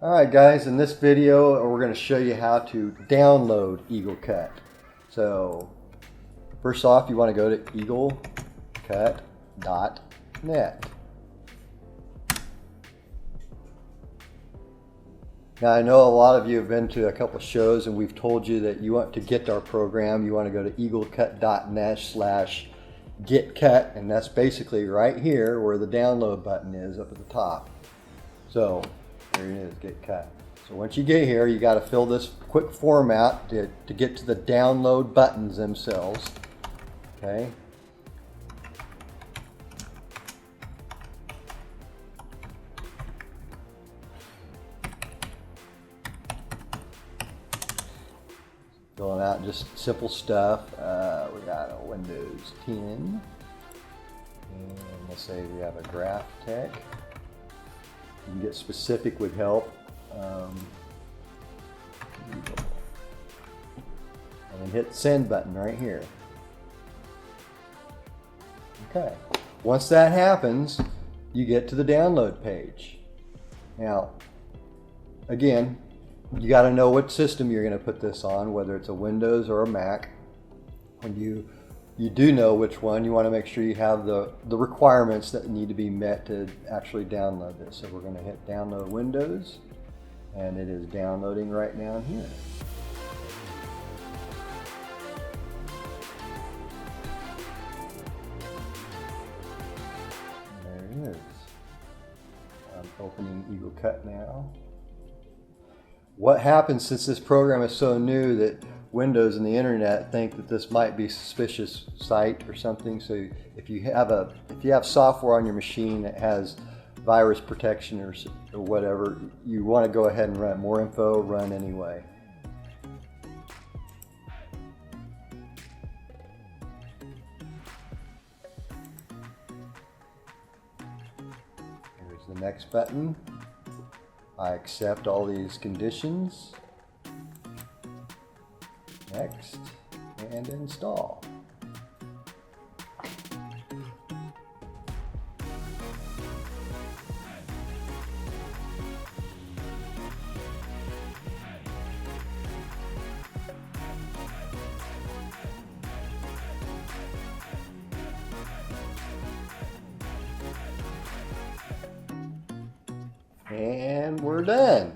Alright guys, in this video we're going to show you how to download EagleCut. So first off, you want to go to eaglecut.net. Now I know a lot of you have been to a couple shows and we've told you that you want to get our program, you want to go to eaglecut.net/getcut, and that's basically right here where the download button is up at the top. So there it is, get cut. So once you get here, you got to fill this quick form out to get to the download buttons themselves. Okay. Filling out just simple stuff. We got a Windows 10. And let's say we have a GraphTech. You can get specific would help. And then hit the send button right here. Okay. Once that happens, you get to the download page. Now, again, you got to know what system you're going to put this on, whether it's a Windows or a Mac. When you do know which one, you want to make sure you have the requirements that need to be met to actually download this. So we're going to hit download Windows, and it is downloading right down here. There it is. I'm opening EagleCut now. What happens since this program is so new that Windows and the internet think that this might be a suspicious site or something? So if you have software on your machine that has virus protection or whatever, you want to go ahead and run more info, run anyway. Here's the next button. I accept all these conditions. Next, and install. And we're done.